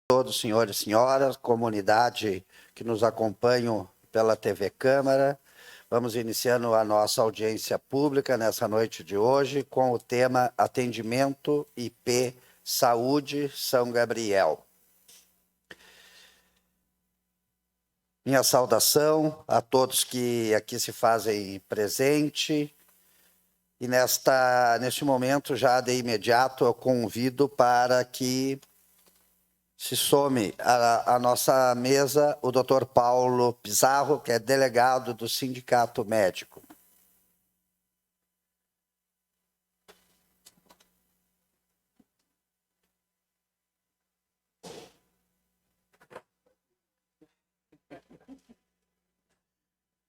Todos, senhores e senhoras, comunidade que nos acompanham pela TV Câmara. Vamos iniciando a nossa audiência pública nessa noite de hoje com o tema Atendimento IP Saúde São Gabriel. Minha saudação a todos que aqui se fazem presente. E neste momento, já de imediato, eu convido para que se some à nossa mesa o Dr. Paulo Pizarro, que é delegado do Sindicato Médico.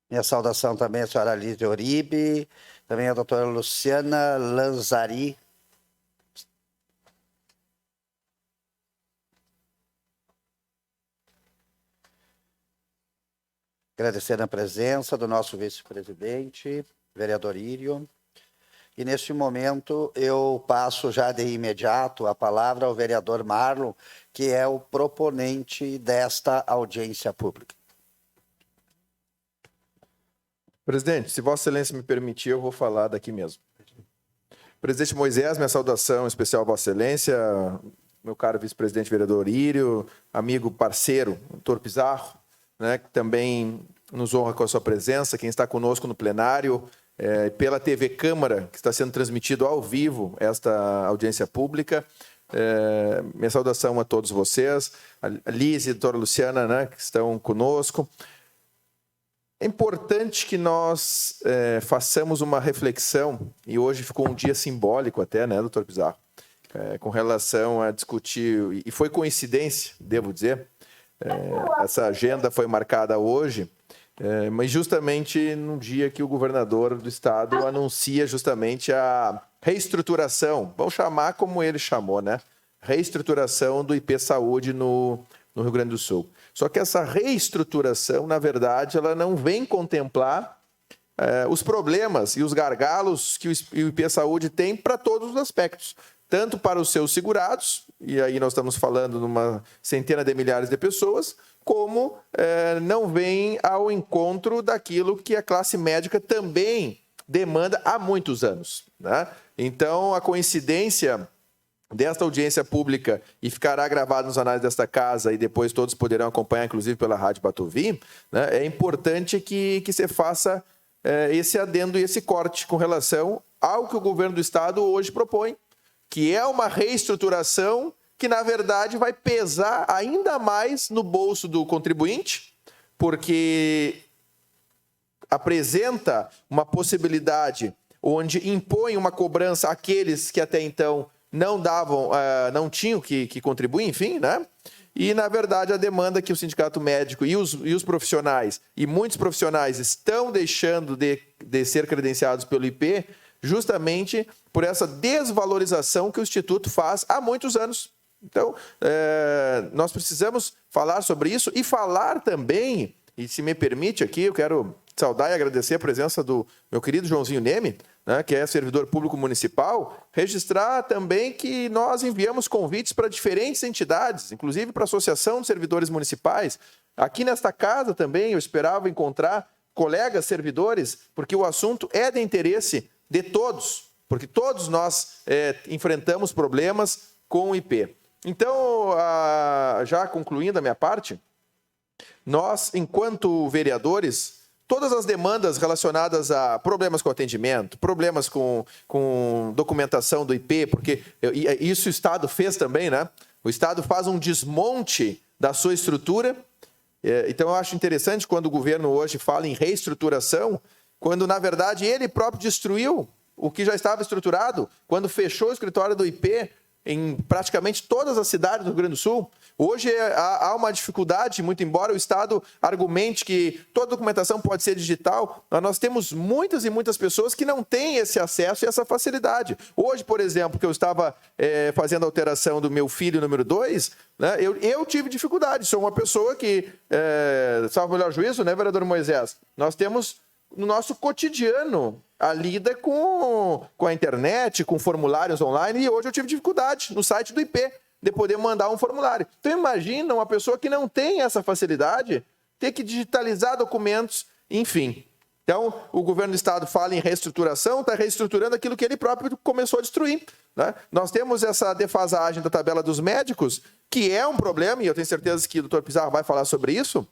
Minha saudação também à senhora Lídia Uribe, também a doutora Luciana Lanzari. Agradecer a presença do nosso vice-presidente, vereador Írio. E neste momento eu passo já de imediato a palavra ao vereador Marlon, que é o proponente desta audiência pública. Presidente, se Vossa Excelência me permitir, eu vou falar daqui mesmo. Presidente Moisés, minha saudação especial a Vossa Excelência, meu caro vice-presidente vereador Írio, amigo parceiro, doutor Pizarro, né, que também nos honra com a sua presença, quem está conosco no plenário, pela TV Câmara, que está sendo transmitido ao vivo esta audiência pública. Minha saudação a todos vocês, a Liz e a doutora Luciana, né, que estão conosco. É importante que nós façamos uma reflexão, e hoje ficou um dia simbólico até, né, doutor Pizarro, com relação a discutir, e foi coincidência, devo dizer, essa agenda foi marcada hoje, mas justamente no dia que o governador do estado anuncia justamente a reestruturação, vamos chamar como ele chamou, né? Reestruturação do IP Saúde no Rio Grande do Sul. Só que essa reestruturação, na verdade, ela não vem contemplar os problemas e os gargalos que o IP Saúde tem para todos os aspectos, tanto para os seus segurados, e aí nós estamos falando de uma centena de milhares de pessoas, como não vem ao encontro daquilo que a classe médica também demanda há muitos anos, né? Então, a coincidência desta audiência pública, e ficará gravado nos anais desta casa, e depois todos poderão acompanhar, inclusive pela Rádio Batuvi, né? É importante que se faça esse adendo e esse corte com relação ao que o governo do estado hoje propõe, que é uma reestruturação que, na verdade, vai pesar ainda mais no bolso do contribuinte, porque apresenta uma possibilidade onde impõe uma cobrança àqueles que até então não davam, não tinham que contribuir, enfim, né? E, na verdade, a demanda que o Sindicato Médico e os profissionais, e muitos profissionais estão deixando de ser credenciados pelo IP, justamente por essa desvalorização que o Instituto faz há muitos anos. Então, nós precisamos falar sobre isso e falar também, e se me permite aqui, eu quero saudar e agradecer a presença do meu querido Joãozinho Neme, né, que é servidor público municipal, registrar também que nós enviamos convites para diferentes entidades, inclusive para a Associação de Servidores Municipais. Aqui nesta casa também eu esperava encontrar colegas servidores, porque o assunto é de interesse de todos, porque todos nós enfrentamos problemas com o IP. Então, já concluindo a minha parte, nós, enquanto vereadores, todas as demandas relacionadas a problemas com atendimento, problemas com documentação do IP, porque isso o Estado fez também, né? O Estado faz um desmonte da sua estrutura. Então, eu acho interessante quando o governo hoje fala em reestruturação, quando, na verdade, ele próprio destruiu o que já estava estruturado, quando fechou o escritório do IP em praticamente todas as cidades do Rio Grande do Sul. Hoje há uma dificuldade, muito embora o Estado argumente que toda documentação pode ser digital, nós temos muitas e muitas pessoas que não têm esse acesso e essa facilidade. Hoje, por exemplo, que eu estava fazendo a alteração do meu filho número 2, né, eu tive dificuldade. Sou uma pessoa que, salvo o melhor juízo, né, vereador Moisés, nós temos no nosso cotidiano a lida com a internet, com formulários online, e hoje eu tive dificuldade no site do IP. de poder mandar um formulário. Então imagina uma pessoa que não tem essa facilidade ter que digitalizar documentos, enfim. Então, o governo do estado fala em reestruturação, está reestruturando aquilo que ele próprio começou a destruir, né? Nós temos essa defasagem da tabela dos médicos, que é um problema, e eu tenho certeza que o doutor Pizarro vai falar sobre isso,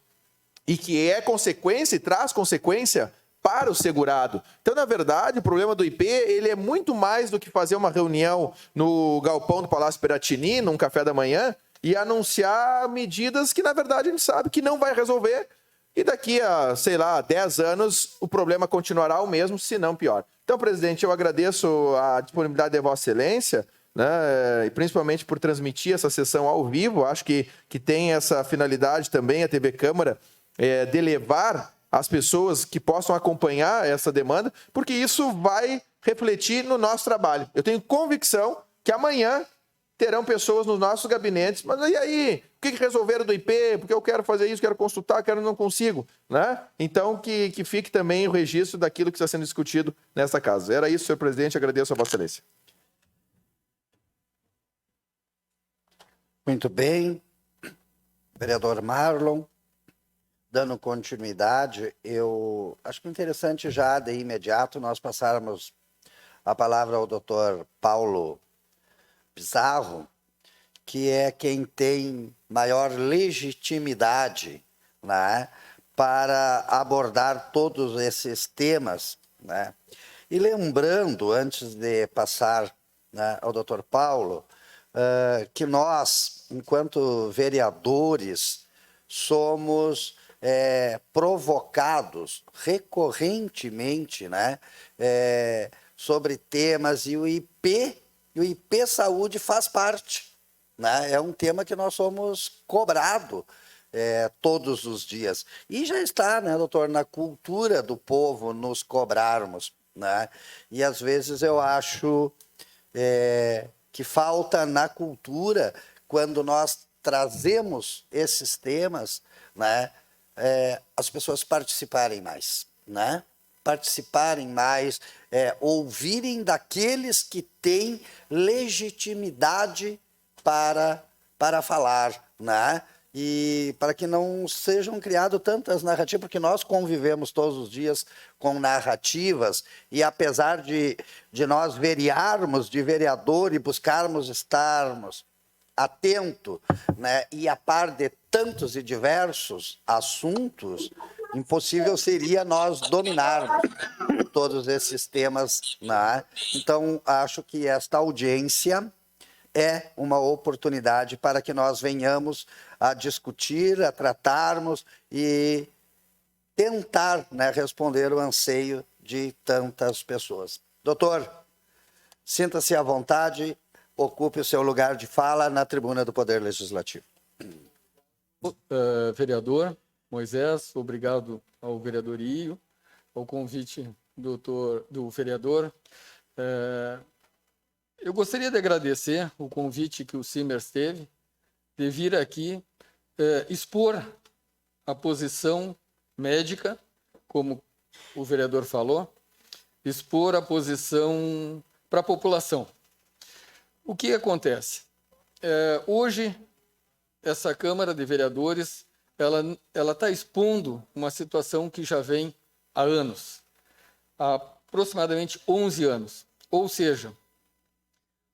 e que é consequência e traz consequência para o segurado. Então, na verdade, o problema do IP ele é muito mais do que fazer uma reunião no galpão do Palácio Piratini, num café da manhã, e anunciar medidas que, na verdade, a gente sabe que não vai resolver. E daqui a, 10 anos, o problema continuará o mesmo, se não pior. Então, presidente, eu agradeço a disponibilidade de Vossa Excelência, né, e principalmente por transmitir essa sessão ao vivo. Acho que tem essa finalidade também, a TV Câmara, de levar as pessoas que possam acompanhar essa demanda, porque isso vai refletir no nosso trabalho. Eu tenho convicção que amanhã terão pessoas nos nossos gabinetes, mas e aí? O que resolveram do IP? Porque eu quero fazer isso, quero consultar, não consigo, né? Então, que fique também o registro daquilo que está sendo discutido nesta casa. Era isso, senhor presidente. Agradeço a Vossa Excelência. Muito bem. Vereador Marlon, dando continuidade, eu acho que é interessante já, de imediato, nós passarmos a palavra ao doutor Paulo Pizarro, que é quem tem maior legitimidade, né, para abordar todos esses temas, né? E lembrando, antes de passar, né, ao doutor Paulo, que nós, enquanto vereadores, somos provocados recorrentemente, né, sobre temas, e o IP Saúde faz parte, né? É um tema que nós somos cobrados todos os dias. E já está, né, doutor, na cultura do povo nos cobrarmos, né? E às vezes eu acho que falta na cultura, quando nós trazemos esses temas, né, as pessoas participarem mais, né? Participarem mais, ouvirem daqueles que têm legitimidade para falar, né? E para que não sejam criadas tantas narrativas, porque nós convivemos todos os dias com narrativas, e apesar de nós verearmos, de vereador, e buscarmos estarmos atento, né, e a par de tantos e diversos assuntos, impossível seria nós dominarmos todos esses temas, né? Então, acho que esta audiência é uma oportunidade para que nós venhamos a discutir, a tratarmos e tentar, né, responder o anseio de tantas pessoas. Doutor, sinta-se à vontade, ocupe o seu lugar de fala na tribuna do Poder Legislativo. Vereador Moisés, obrigado ao vereador Io, ao convite do vereador. Eu gostaria de agradecer o convite que o Simers teve de vir aqui expor a posição médica, como o vereador falou, expor a posição para a população. O que acontece? Hoje, essa Câmara de Vereadores ela está expondo uma situação que já vem há anos, há aproximadamente 11 anos. Ou seja,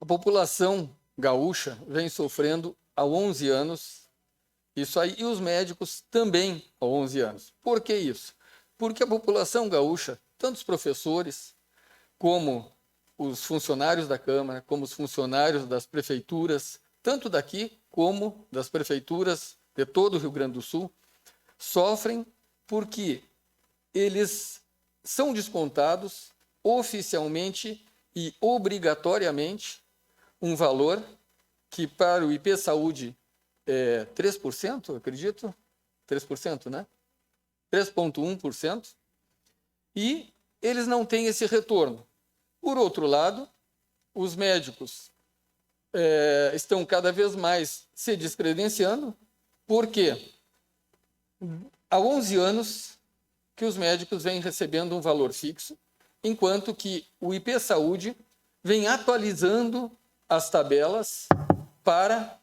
a população gaúcha vem sofrendo há 11 anos isso aí, e os médicos também há 11 anos. Por que isso? Porque a população gaúcha, tanto os professores, como os funcionários da Câmara, como os funcionários das prefeituras, tanto daqui como das prefeituras de todo o Rio Grande do Sul, sofrem porque eles são descontados oficialmente e obrigatoriamente um valor que para o IP Saúde é 3%, acredito, 3%, né? 3,1%, e eles não têm esse retorno. Por outro lado, os médicos estão cada vez mais se descredenciando, porque há 11 anos que os médicos vêm recebendo um valor fixo, enquanto que o IP Saúde vem atualizando as tabelas para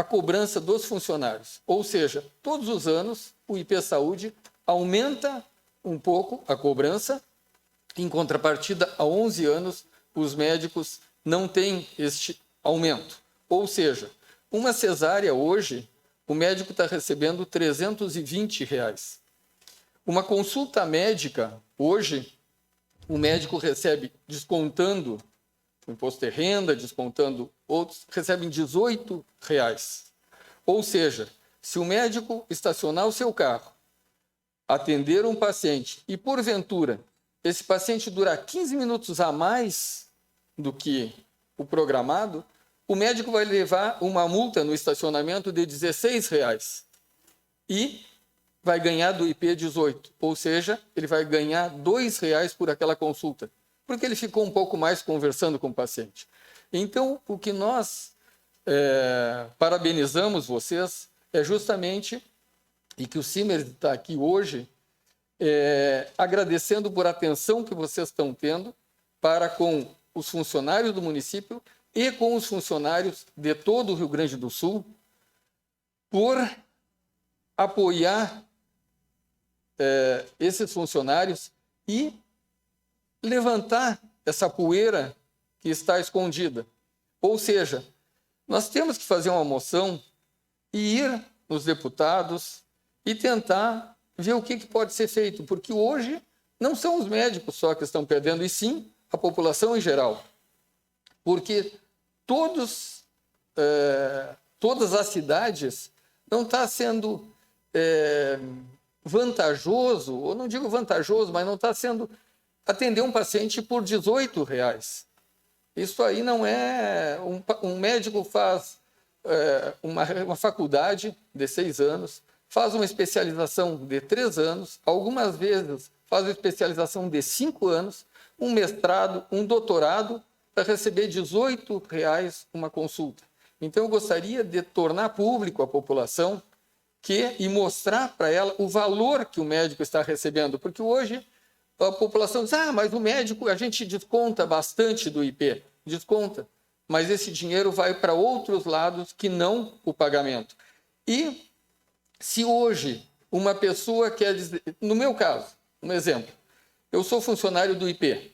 a cobrança dos funcionários. Ou seja, todos os anos o IP Saúde aumenta um pouco a cobrança, em contrapartida, há 11 anos os médicos não têm este aumento. Ou seja, uma cesárea hoje, o médico está recebendo R$ 320. Uma consulta médica, hoje, o médico recebe, descontando o imposto de renda, descontando outros, recebem R$ 18. Ou seja, se o médico estacionar o seu carro, atender um paciente e, porventura, esse paciente durar 15 minutos a mais do que o programado, o médico vai levar uma multa no estacionamento de R$ 16 e vai ganhar do IP 18, ou seja, ele vai ganhar R$ 2 por aquela consulta, porque ele ficou um pouco mais conversando com o paciente. Então, o que nós parabenizamos vocês é justamente, e que o Simers está aqui hoje, agradecendo por a atenção que vocês estão tendo para com os funcionários do município e com os funcionários de todo o Rio Grande do Sul, por apoiar esses funcionários e levantar essa poeira que está escondida. Ou seja, nós temos que fazer uma moção e ir nos deputados e tentar ver o que pode ser feito, porque hoje não são os médicos só que estão perdendo, e sim a população em geral. Porque todas as cidades não está sendo vantajoso, ou não digo vantajoso, mas não está sendo atender um paciente por R$ 18. Isso aí não é... Um médico faz uma faculdade de 6 anos, faz uma especialização de 3 anos, algumas vezes faz uma especialização de 5 anos, um mestrado, um doutorado, para receber R$ 18 uma consulta. Então, eu gostaria de tornar público à população e mostrar para ela o valor que o médico está recebendo, porque hoje a população diz, mas o médico, a gente desconta bastante do IP, desconta, mas esse dinheiro vai para outros lados que não o pagamento. E se hoje uma pessoa quer dizer, no meu caso, um exemplo, eu sou funcionário do IP,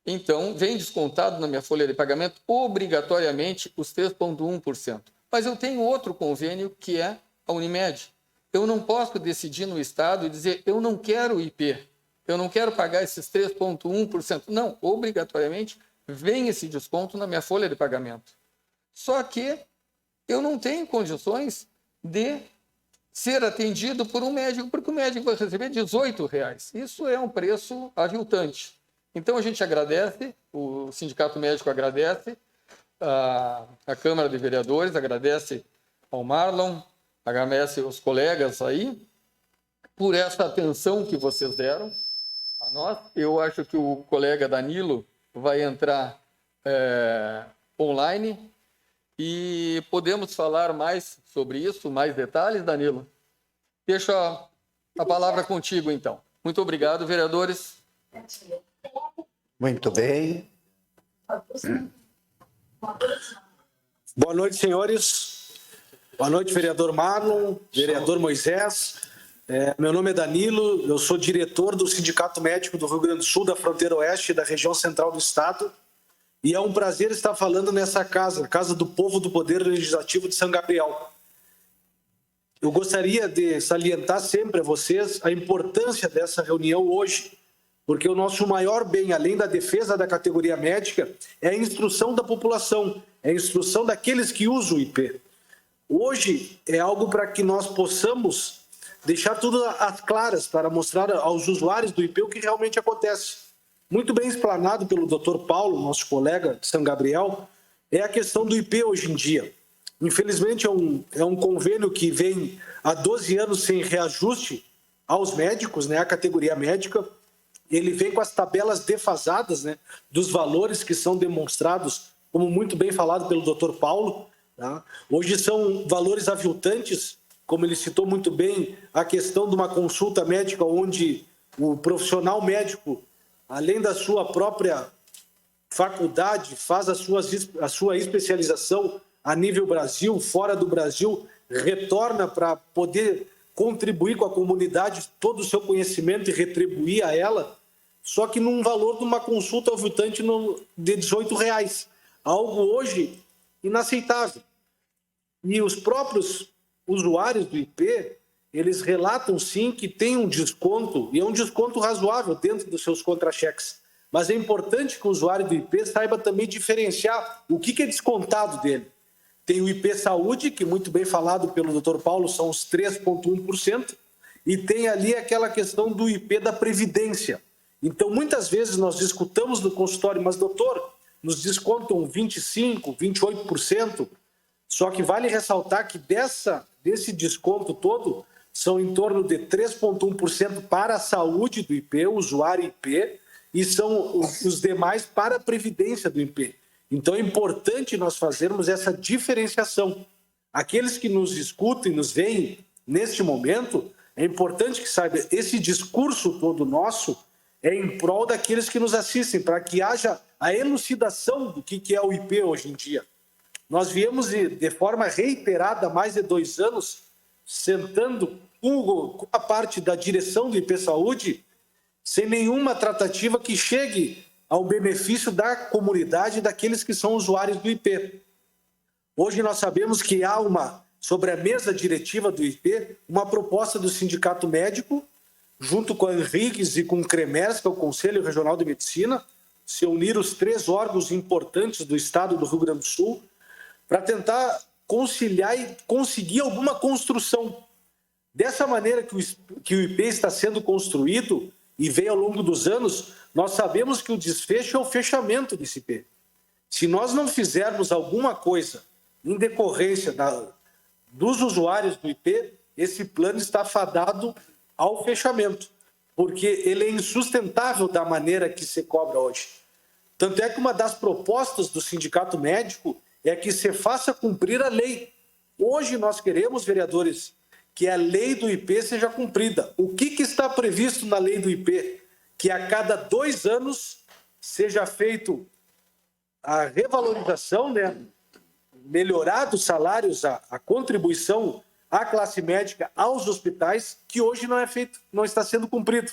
então vem descontado na minha folha de pagamento obrigatoriamente os 3,1%. Mas eu tenho outro convênio que é a Unimed. Eu não posso decidir no Estado e dizer, eu não quero IP, eu não quero pagar esses 3,1%. Não, obrigatoriamente vem esse desconto na minha folha de pagamento. Só que eu não tenho condições de ser atendido por um médico, porque o médico vai receber R$ 18. Isso é um preço aviltante. Então, a gente agradece, o Sindicato Médico agradece, a Câmara de Vereadores agradece ao Marlon, agradece aos colegas aí, por essa atenção que vocês deram a nós. Eu acho que o colega Danilo vai entrar online e podemos falar mais sobre isso, mais detalhes, Danilo? Deixo a palavra contigo, então. Muito obrigado, vereadores. Muito bem. Boa noite, senhores. Boa noite, vereador Marlon, vereador Moisés. Meu nome é Danilo, eu sou diretor do Sindicato Médico do Rio Grande do Sul, da fronteira oeste, da região central do estado. E é um prazer estar falando nessa casa, a Casa do Povo do Poder Legislativo de São Gabriel. Eu gostaria de salientar sempre a vocês a importância dessa reunião hoje, porque o nosso maior bem, além da defesa da categoria médica, é a instrução da população, é a instrução daqueles que usam o IP. Hoje é algo para que nós possamos deixar tudo às claras, para mostrar aos usuários do IP o que realmente acontece. Muito bem explanado pelo Dr. Paulo, nosso colega de São Gabriel, é a questão do IP hoje em dia. Infelizmente, é um convênio que vem há 12 anos sem reajuste aos médicos, né, a categoria médica. Ele vem com as tabelas defasadas, né, dos valores que são demonstrados, como muito bem falado pelo Dr. Paulo. Tá? Hoje são valores aviltantes, como ele citou muito bem, a questão de uma consulta médica onde o profissional médico, além da sua própria faculdade, faz a sua especialização a nível Brasil, fora do Brasil, retorna para poder contribuir com a comunidade todo o seu conhecimento e retribuir a ela, só que num valor de uma consulta ao visitante de R$18, algo hoje inaceitável. E os próprios usuários do IP, eles relatam sim que tem um desconto, e é um desconto razoável dentro dos seus contra-cheques. Mas é importante que o usuário do IP saiba também diferenciar o que é descontado dele. Tem o IP Saúde, que muito bem falado pelo Dr. Paulo, são os 3,1%, e tem ali aquela questão do IP da Previdência. Então, muitas vezes nós escutamos no consultório, mas doutor, nos descontam 25%, 28%, só que vale ressaltar que desse desconto todo, são em torno de 3,1% para a saúde do IP, o usuário IP, e são os demais para a Previdência do IP. Então é importante nós fazermos essa diferenciação. Aqueles que nos escutam e nos veem neste momento, é importante que saibam, esse discurso todo nosso é em prol daqueles que nos assistem, para que haja a elucidação do que é o IP hoje em dia. Nós viemos de forma reiterada há mais de 2 anos, sentando com a parte da direção do IP Saúde, sem nenhuma tratativa que chegue ao benefício da comunidade, daqueles que são usuários do IP. Hoje nós sabemos que há sobre a mesa diretiva do IP, uma proposta do Sindicato Médico, junto com a Henriques e com o CREMERS, que é o Conselho Regional de Medicina, se unir os 3 órgãos importantes do estado do Rio Grande do Sul, para tentar conciliar e conseguir alguma construção. Dessa maneira que o IP está sendo construído e veio ao longo dos anos, nós sabemos que o desfecho é o fechamento desse IP. Se nós não fizermos alguma coisa em decorrência dos usuários do IP, esse plano está fadado ao fechamento, porque ele é insustentável da maneira que se cobra hoje. Tanto é que uma das propostas do Sindicato Médico é que se faça cumprir a lei. Hoje nós queremos, vereadores, que a lei do IP seja cumprida. O que está previsto na lei do IP? Que a cada 2 anos seja feito a revalorização, melhorar os salários, a contribuição à classe médica, aos hospitais, que hoje não é feito, não está sendo cumprido.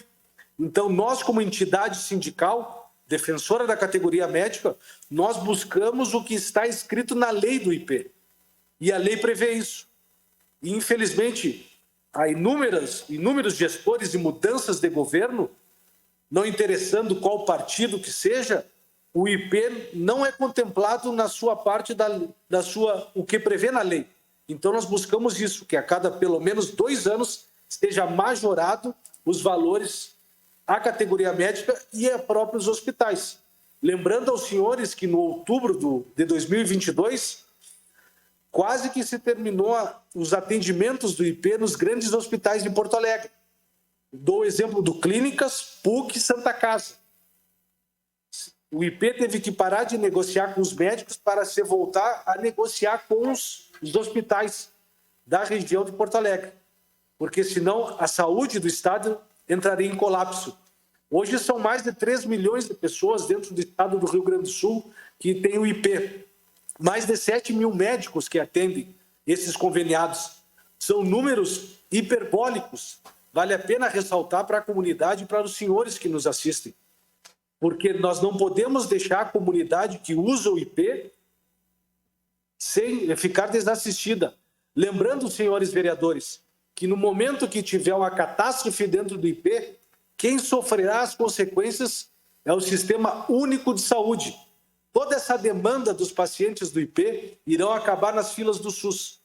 Então, nós, como entidade sindical, defensora da categoria médica, nós buscamos o que está escrito na lei do IP. E a lei prevê isso. E, infelizmente, há inúmeros gestores e mudanças de governo, não interessando qual partido que seja, o IP não é contemplado na sua parte o que prevê na lei. Então, nós buscamos isso, que a cada pelo menos 2 anos esteja majorado os valores à categoria médica e a próprios hospitais. Lembrando aos senhores que no outubro de 2022, quase que se terminou os atendimentos do IP nos grandes hospitais de Porto Alegre. Dou o exemplo do Clínicas, PUC e Santa Casa. O IP teve que parar de negociar com os médicos para se voltar a negociar com os hospitais da região de Porto Alegre, porque senão a saúde do estado entraria em colapso. Hoje são mais de 3 milhões de pessoas dentro do estado do Rio Grande do Sul que tem o IP. Mais de 7 mil médicos que atendem esses conveniados. São números hiperbólicos. Vale a pena ressaltar para a comunidade e para os senhores que nos assistem. Porque nós não podemos deixar a comunidade que usa o IP sem ficar desassistida. Lembrando, senhores vereadores, que no momento que tiver uma catástrofe dentro do IP, quem sofrerá as consequências é o Sistema Único de Saúde. Toda essa demanda dos pacientes do IP irão acabar nas filas do SUS.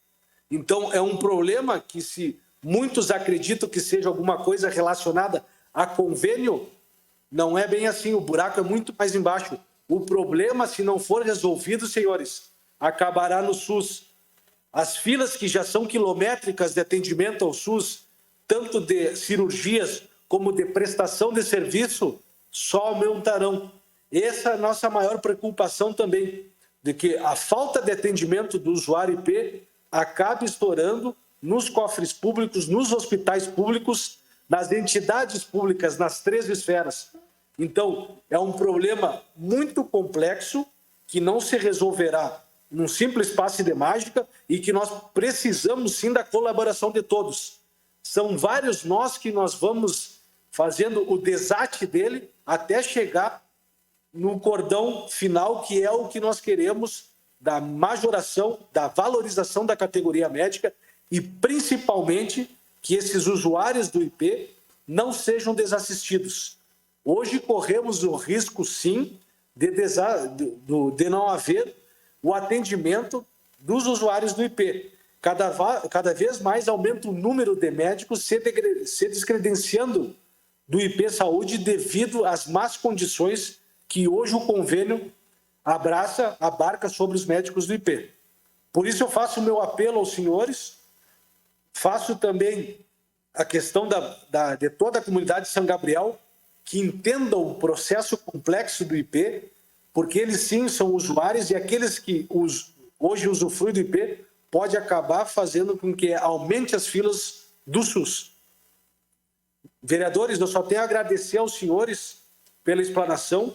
Então, é um problema que, se muitos acreditam que seja alguma coisa relacionada a convênio, não é bem assim, o buraco é muito mais embaixo. O problema, se não for resolvido, senhores, acabará no SUS. As filas que já são quilométricas de atendimento ao SUS, tanto de cirurgias como de prestação de serviço, só aumentarão. Essa é a nossa maior preocupação também, de que a falta de atendimento do usuário IP acabe estourando nos cofres públicos, nos hospitais públicos, nas entidades públicas, nas 3 esferas. Então, é um problema muito complexo que não se resolverá num simples passe de mágica e que nós precisamos sim da colaboração de todos. São vários nós que nós vamos fazendo o desate dele até chegar no cordão final, que é o que nós queremos da majoração, da valorização da categoria médica e principalmente que esses usuários do IP não sejam desassistidos. Hoje corremos o risco, sim, de não haver o atendimento dos usuários do IP. Cada vez mais aumenta o número de médicos se descredenciando do IP Saúde devido às más condições que hoje o convênio abarca sobre os médicos do IP. Por isso eu faço o meu apelo aos senhores, faço também a questão de toda a comunidade de São Gabriel, que entendam o processo complexo do IP, porque eles sim são usuários e aqueles que hoje usufruem do IP pode acabar fazendo com que aumente as filas do SUS. Vereadores, eu só tenho a agradecer aos senhores pela explanação.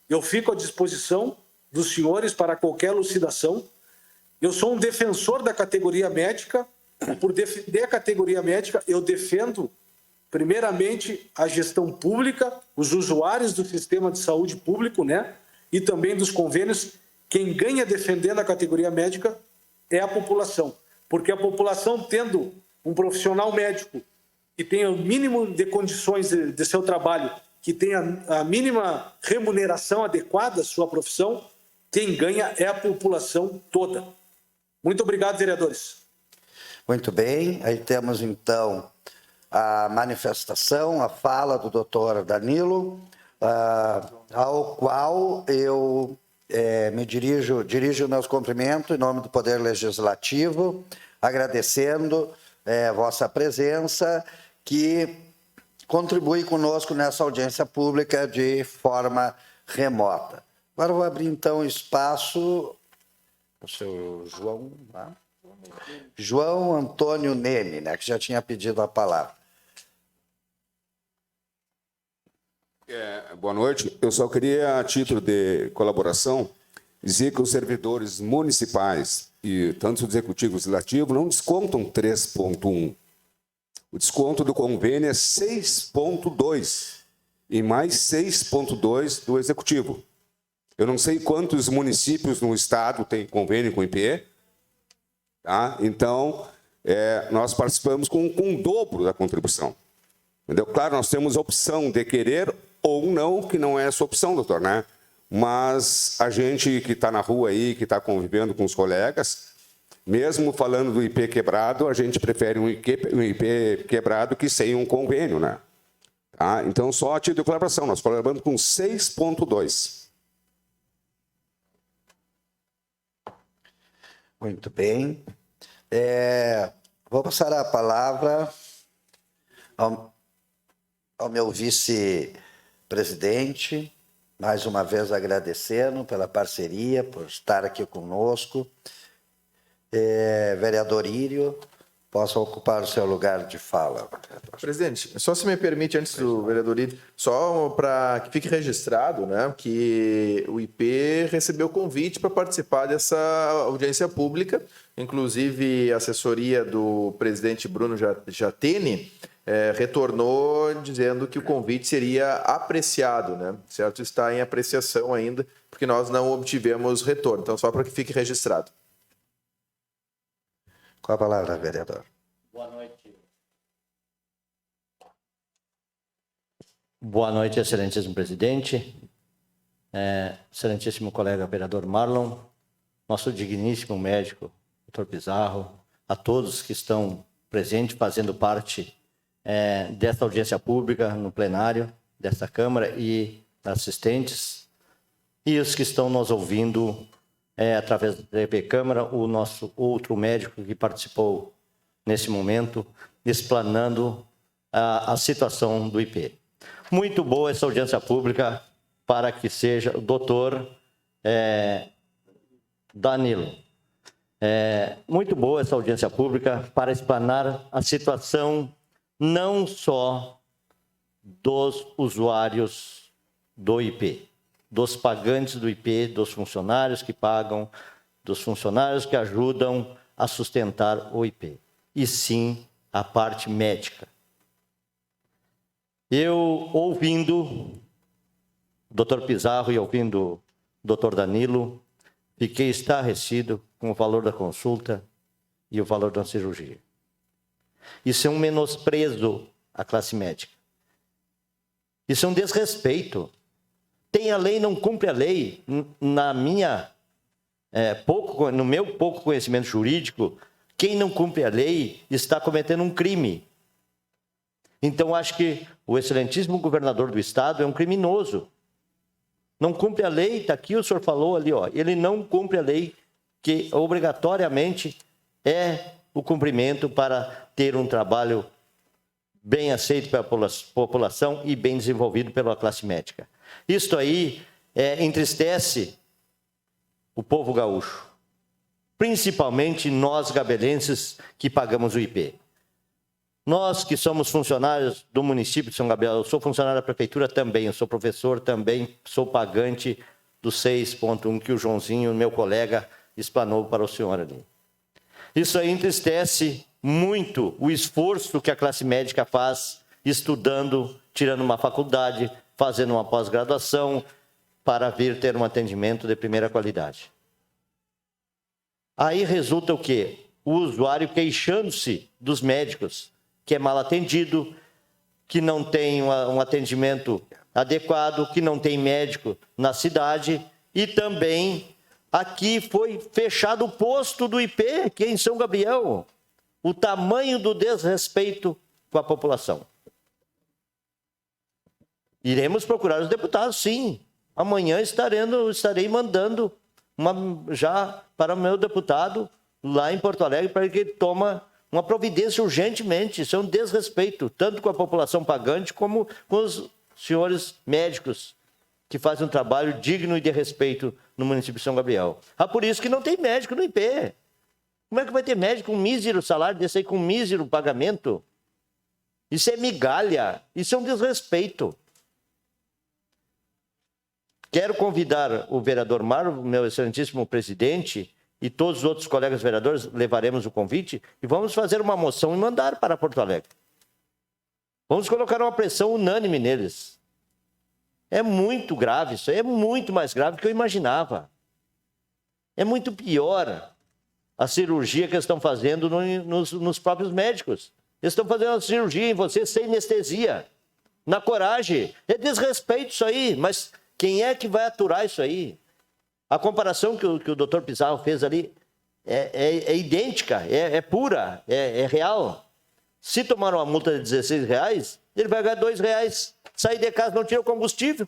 Eu fico à disposição dos senhores para qualquer elucidação. Eu sou um defensor da categoria médica. Por defender a categoria médica, eu defendo, primeiramente, a gestão pública, os usuários do sistema de saúde público, né? E também dos convênios. Quem ganha defendendo a categoria médica é a população. Porque a população, tendo um profissional médico que tenha o mínimo de condições de seu trabalho, que tenha a mínima remuneração adequada à sua profissão, quem ganha é a população toda. Muito obrigado, vereadores. Muito bem, aí temos então a manifestação, a fala do doutor Danilo, ao qual eu dirijo meus cumprimentos em nome do Poder Legislativo, agradecendo vossa presença, que contribui conosco nessa audiência pública de forma remota. Agora eu vou abrir então espaço para o seu João... João Antônio Neme, né, que já tinha pedido a palavra. Boa noite. Eu só queria, a título de colaboração, dizer que os servidores municipais e tanto o executivo e o legislativo não descontam 3,1. O desconto do convênio é 6,2 e mais 6,2 do executivo. Eu não sei quantos municípios no estado têm convênio com o IP. Tá? Então, nós participamos com o dobro da contribuição. Entendeu? Claro, nós temos a opção de querer ou não, que não é essa opção, doutor, né? Mas a gente que está na rua aí, que está convivendo com os colegas, mesmo falando do IP quebrado, a gente prefere um IP quebrado que sem um convênio, né? Tá? Então, só a título de colaboração, nós colaboramos com 6,2. Muito bem. Vou passar a palavra ao meu vice-presidente, mais uma vez agradecendo pela parceria, por estar aqui conosco. Vereador Írio, possa ocupar o seu lugar de fala. Presidente, só se me permite, antes do vereador Írio, só para que fique registrado, né, que o IP recebeu convite para participar dessa audiência pública, inclusive a assessoria do presidente Bruno Jatene retornou dizendo que o convite seria apreciado, né, certo? Está em apreciação ainda, porque nós não obtivemos retorno, então só para que fique registrado. Com a palavra, vereador. Boa noite. Boa noite, excelentíssimo presidente, excelentíssimo colega vereador Marlon, nosso digníssimo médico, doutor Pizarro, a todos que estão presentes, fazendo parte desta audiência pública no plenário desta Câmara e assistentes, e os que estão nos ouvindo através da TV Câmara, o nosso outro médico que participou nesse momento, explanando a situação do IP. Muito boa essa audiência pública para que seja o doutor Danilo. Muito boa essa audiência pública para explanar a situação não só dos usuários do IP, dos pagantes do IP, dos funcionários que pagam, dos funcionários que ajudam a sustentar o IP, e sim a parte médica. Eu, ouvindo o Dr. Pizarro e ouvindo o Dr. Danilo, fiquei estarrecido com o valor da consulta e o valor da cirurgia. Isso é um menosprezo à classe médica. Isso é um desrespeito. Tem a lei, não cumpre a lei. No meu pouco conhecimento jurídico, quem não cumpre a lei está cometendo um crime. Então, acho que o excelentíssimo governador do estado é um criminoso. Não cumpre a lei, está aqui, o senhor falou ali, ó, ele não cumpre a lei, que obrigatoriamente é o cumprimento para ter um trabalho bem aceito pela população e bem desenvolvido pela classe médica. Isto aí entristece o povo gaúcho, principalmente nós gabelenses que pagamos o IP. Nós que somos funcionários do município de São Gabriel, eu sou funcionário da prefeitura também, eu sou professor também, sou pagante do 6.1 que o Joãozinho, meu colega, explanou para o senhor ali. Isso aí entristece muito o esforço que a classe médica faz, estudando, tirando uma faculdade, fazendo uma pós-graduação, para vir ter um atendimento de primeira qualidade. Aí resulta o quê? O usuário queixando-se dos médicos, que é mal atendido, que não tem um atendimento adequado, que não tem médico na cidade, e também aqui foi fechado o posto do IP, que é em São Gabriel. O tamanho do desrespeito com a população. Iremos procurar os deputados, sim. Amanhã estarei mandando já para o meu deputado lá em Porto Alegre para que ele tome uma providência urgentemente. Isso é um desrespeito, tanto com a população pagante como com os senhores médicos que fazem um trabalho digno e de respeito no município de São Gabriel. Por isso que não tem médico no IP. Como é que vai ter médico com um mísero salário desse aí, com um mísero pagamento? Isso é migalha, isso é um desrespeito. Quero convidar o vereador Mário, meu excelentíssimo presidente, e todos os outros colegas vereadores, levaremos o convite e vamos fazer uma moção e mandar para Porto Alegre. Vamos colocar uma pressão unânime neles. É muito grave isso, é muito mais grave do que eu imaginava. É muito pior a cirurgia que eles estão fazendo nos próprios médicos. Eles estão fazendo a cirurgia em você sem anestesia, na coragem. É desrespeito isso aí, mas quem é que vai aturar isso aí? A comparação que o doutor Pizarro fez ali é idêntica, é pura, é real. Se tomar uma multa de R$16, ele vai ganhar R$2. Sair de casa não tira o combustível.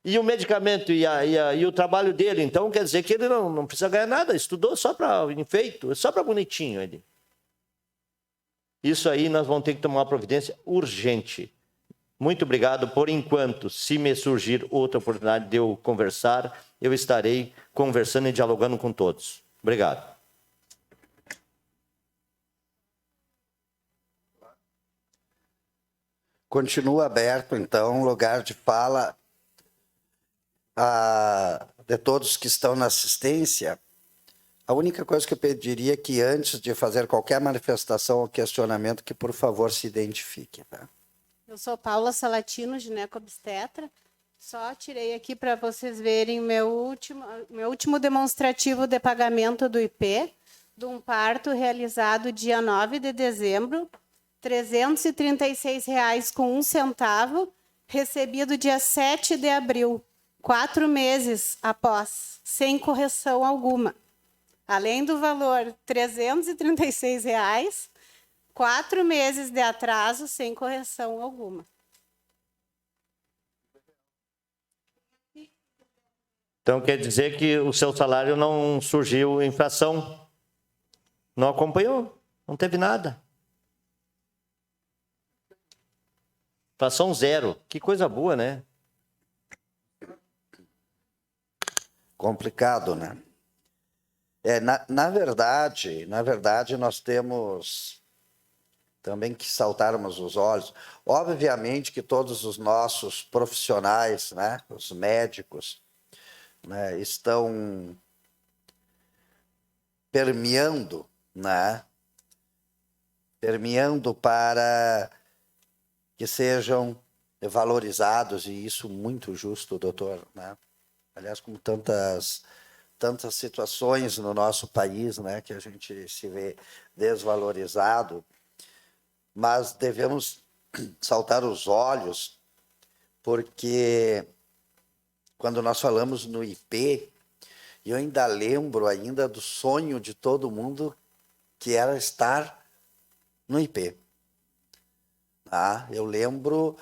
E o medicamento e o trabalho dele, então, quer dizer que ele não precisa ganhar nada. Estudou só para enfeito, só para bonitinho ele. Isso aí nós vamos ter que tomar uma providência urgente. Muito obrigado. Por enquanto, se me surgir outra oportunidade de eu conversar, eu estarei conversando e dialogando com todos. Obrigado. Continua aberto, então, lugar de fala de todos que estão na assistência. A única coisa que eu pediria é que, antes de fazer qualquer manifestação ou questionamento, que, por favor, se identifique. Tá? Eu sou Paula Salatino, gineco-obstetra. Só tirei aqui para vocês verem meu último demonstrativo de pagamento do IP, de um parto realizado dia 9 de dezembro, R$ 336,01, recebido dia 7 de abril, 4 meses após, sem correção alguma. Além do valor R$ 336, 4 meses de atraso sem correção alguma. Então quer dizer que o seu salário não surgiu inflação? Não acompanhou? Não teve nada? Inflação zero. Que coisa boa, né? Complicado, né? Na verdade, nós temos também que saltarmos os olhos. Obviamente que todos os nossos profissionais, né, os médicos, né, estão permeando, né, permeando para que sejam valorizados, e isso muito justo, doutor, né? Aliás, como tantas situações no nosso país, né, que a gente se vê desvalorizado, mas devemos saltar os olhos, porque quando nós falamos no IP, eu ainda lembro ainda do sonho de todo mundo, que era estar no IP. Eu lembro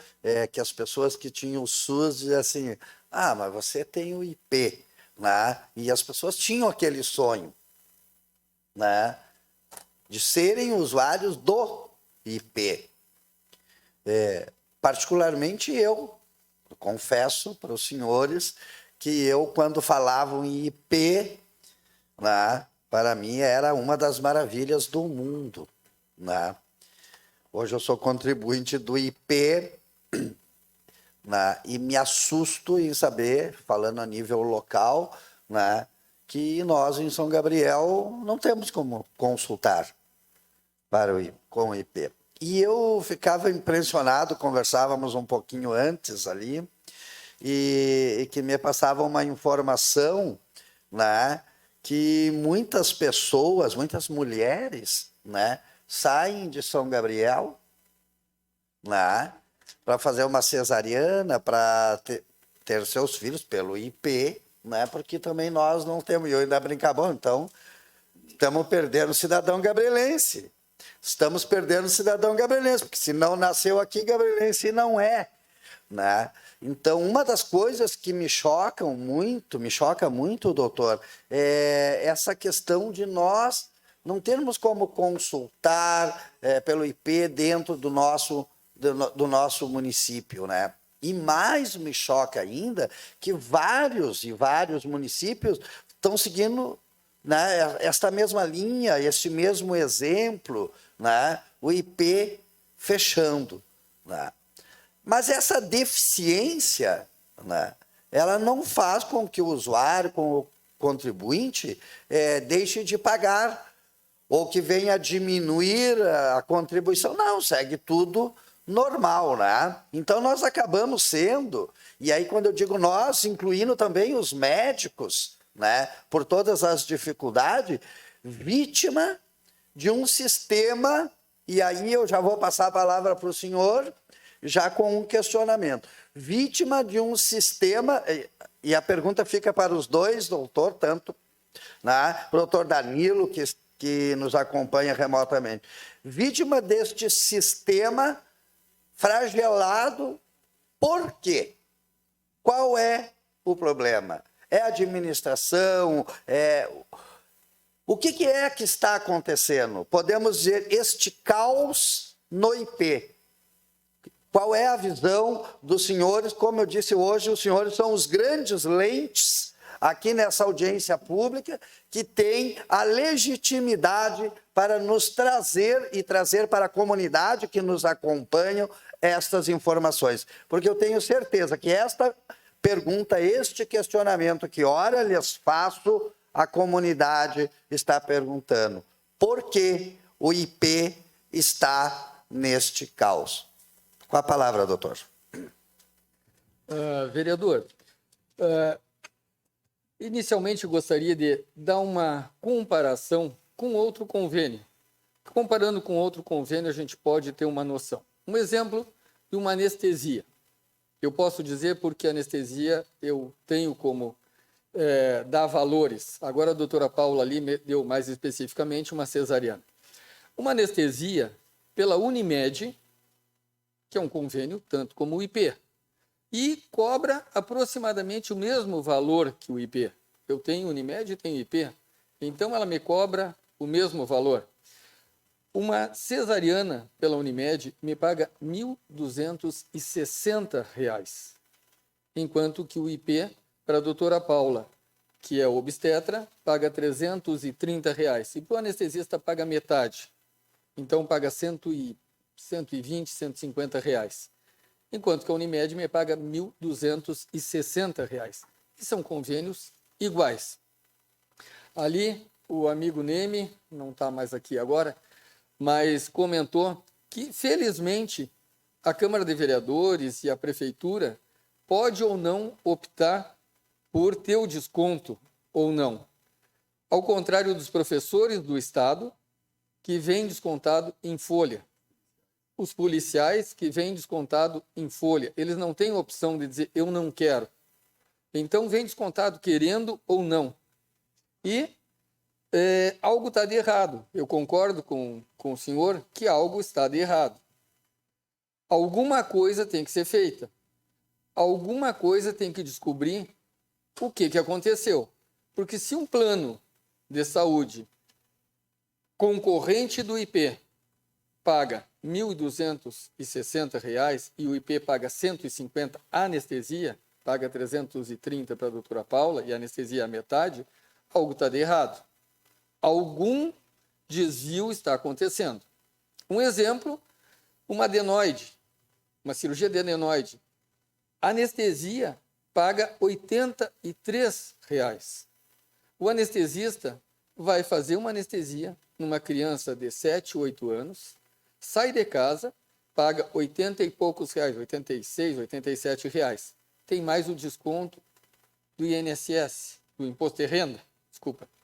que as pessoas que tinham o SUS diziam assim, mas você tem o IP. Né? E as pessoas tinham aquele sonho, né, de serem usuários do IP. Particularmente eu confesso para os senhores que eu, quando falavam em IP, né, para mim era uma das maravilhas do mundo. Né? Hoje eu sou contribuinte do IP, né, e me assusto em saber, falando a nível local, né, que nós em São Gabriel não temos como consultar com o IP. E eu ficava impressionado, conversávamos um pouquinho antes ali, e que me passava uma informação, né, que muitas pessoas, muitas mulheres, né, saem de São Gabriel, né, para fazer uma cesariana, para ter seus filhos pelo IP, né? Porque também nós não temos, e eu ainda brincava, bom, então estamos perdendo o cidadão gabrielense. Estamos perdendo o cidadão gabrielense, porque se não nasceu aqui, gabrielense não é. Né? Então, uma das coisas que me choca muito, doutor, é essa questão de nós não termos como consultar pelo IP dentro do nosso município, né? E mais me choca ainda que vários municípios estão seguindo, né, esta mesma linha, este mesmo exemplo, né, o IP fechando. Né? Mas essa deficiência, né, ela não faz com que o usuário, com o contribuinte, deixe de pagar ou que venha diminuir a contribuição. Não, segue tudo normal, né? Então, nós acabamos sendo, e aí quando eu digo nós, incluindo também os médicos, né, por todas as dificuldades, vítima de um sistema, e aí eu já vou passar a palavra para o senhor, já com um questionamento. Vítima de um sistema, e a pergunta fica para os dois, doutor, tanto, né, para o doutor Danilo, que nos acompanha remotamente. Vítima deste sistema fragelado, por quê? Qual é o problema? É a administração? O que é que está acontecendo? Podemos dizer este caos no IP. Qual é a visão dos senhores? Como eu disse hoje, os senhores são os grandes lentes aqui nessa audiência pública, que tem a legitimidade para nos trazer e trazer para a comunidade que nos acompanha estas informações. Porque eu tenho certeza que esta pergunta, este questionamento que ora lhes faço, a comunidade está perguntando. Por que o IP está neste caos? Com a palavra, doutor. Vereador, inicialmente eu gostaria de dar uma comparação com outro convênio. Comparando com outro convênio, a gente pode ter uma noção. Um exemplo de uma anestesia. Eu posso dizer porque a anestesia eu tenho como dar valores. Agora a doutora Paula ali me deu mais especificamente uma cesariana. Uma anestesia pela Unimed, que é um convênio tanto como o IP, e cobra aproximadamente o mesmo valor que o IP. Eu tenho Unimed e tenho IP, então ela me cobra o mesmo valor. Uma cesariana pela Unimed me paga R$ 1.260, enquanto que o IP para a doutora Paula, que é obstetra, paga R$ 330. E para o anestesista paga metade, então paga R$ 120, R$ 150. Enquanto que a Unimed me paga R$ 1.260. que são convênios iguais. Ali, o amigo Neme, não está mais aqui agora, mas comentou que, felizmente, a Câmara de Vereadores e a Prefeitura pode ou não optar por ter o desconto ou não. Ao contrário dos professores do Estado, que vem descontado em folha. Os policiais, que vem descontado em folha. Eles não têm opção de dizer, eu não quero. Então, vem descontado querendo ou não. E algo está de errado. Eu concordo com o senhor que algo está de errado. Alguma coisa tem que ser feita. Alguma coisa tem que descobrir o que aconteceu. Porque se um plano de saúde concorrente do IP paga R$ 1.260 e o IP paga R$ 150, a anestesia paga R$ 330 para a doutora Paula e a anestesia a metade, algo está de errado. Algum desvio está acontecendo. Um exemplo, uma adenoide, uma cirurgia de adenoide. A anestesia paga R$ 83. O anestesista vai fazer uma anestesia numa criança de 7, 8 anos, sai de casa, paga 80 e poucos reais, 86, 87 reais. Tem mais o desconto do INSS, do Imposto de Renda,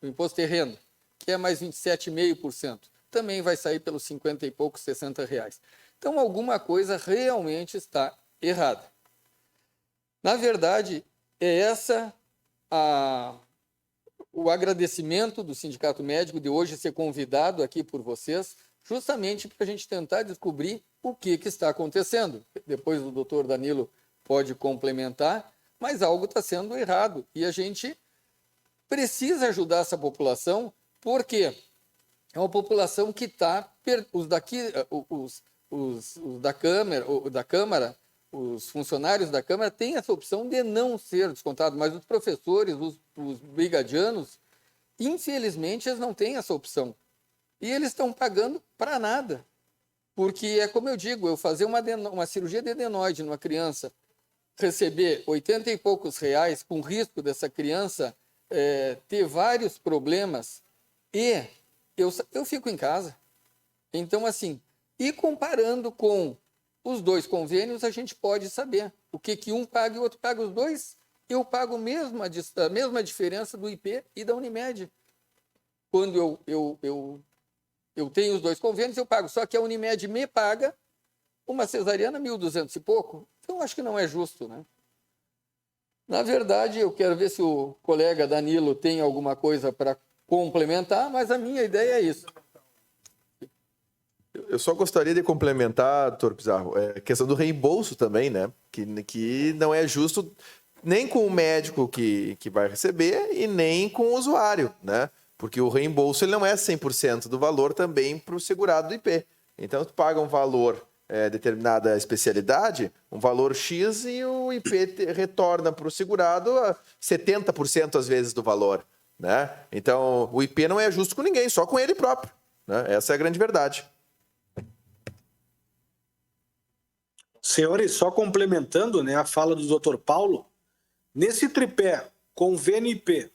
do Imposto de Renda, que é mais 27,5%. Também vai sair pelos 50 e poucos, 60 reais. Então, alguma coisa realmente está errada. Na verdade, é essa o agradecimento do Sindicato Médico de hoje ser convidado aqui por vocês, justamente para a gente tentar descobrir o que está acontecendo. Depois o doutor Danilo pode complementar, mas algo está sendo errado. E a gente precisa ajudar essa população, porque é uma população que está... da Câmara, os funcionários da Câmara têm essa opção de não ser descontados, mas os professores, os brigadianos, infelizmente, eles não têm essa opção. E eles estão pagando para nada. Porque é como eu digo, eu fazer uma cirurgia de adenoide numa criança, receber 80 e poucos reais, com risco dessa criança ter vários problemas, e eu fico em casa. Então, assim, e comparando com os dois convênios, a gente pode saber o que um paga e o outro paga. Os dois, eu pago a mesma diferença do IP e da Unimed. Quando eu tenho os dois convênios, eu pago. Só que a Unimed me paga uma cesariana 1.200 e pouco. Então, acho que não é justo, né? Na verdade, eu quero ver se o colega Danilo tem alguma coisa para complementar, mas a minha ideia é isso. Eu só gostaria de complementar, doutor Pizarro, a questão do reembolso também, né? Que não é justo nem com o médico que vai receber e nem com o usuário, né? Porque o reembolso ele não é 100% do valor também para o segurado do IP. Então, tu paga um valor, determinada especialidade, um valor X, e o IP retorna para o segurado a 70% às vezes do valor, né? Então, o IP não é justo com ninguém, só com ele próprio, né? Essa é a grande verdade. Senhores, só complementando, né, a fala do Dr. Paulo, nesse tripé convênio IP,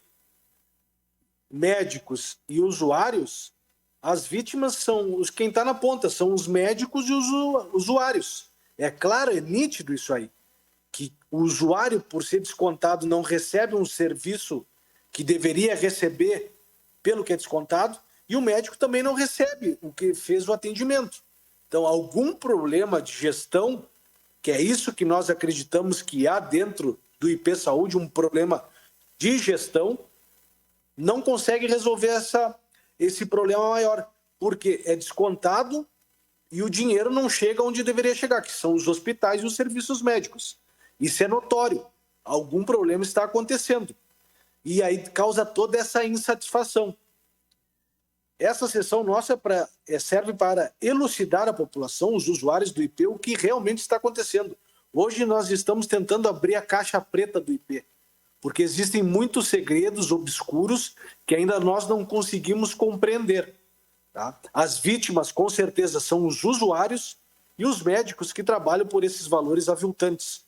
médicos e usuários, as vítimas são quem está na ponta, são os médicos e os usuários. É claro, é nítido isso aí, que o usuário, por ser descontado, não recebe um serviço que deveria receber pelo que é descontado, e o médico também não recebe o que fez o atendimento. Então, algum problema de gestão, que é isso que nós acreditamos que há dentro do IP Saúde, um problema de gestão, não consegue resolver esse problema maior, porque é descontado e o dinheiro não chega onde deveria chegar, que são os hospitais e os serviços médicos. Isso é notório. Algum problema está acontecendo. E aí causa toda essa insatisfação. Essa sessão nossa serve para elucidar a população, os usuários do IP, o que realmente está acontecendo. Hoje nós estamos tentando abrir a caixa preta do IP, porque existem muitos segredos obscuros que ainda nós não conseguimos compreender. Tá? As vítimas, com certeza, são os usuários e os médicos que trabalham por esses valores aviltantes.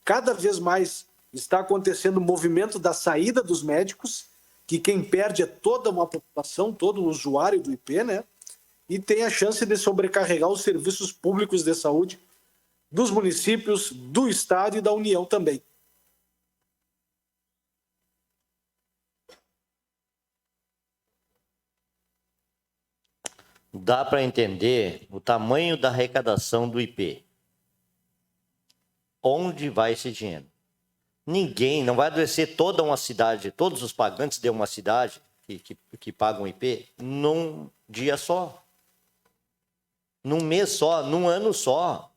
Cada vez mais está acontecendo o movimento da saída dos médicos, que quem perde é toda uma população, todo o usuário do IP, né? E tem a chance de sobrecarregar os serviços públicos de saúde dos municípios, do Estado e da União também. Dá para entender o tamanho da arrecadação do IP. Onde vai esse dinheiro? Ninguém, não vai adoecer toda uma cidade, todos os pagantes de uma cidade que pagam IP num dia só, num mês só, num ano só.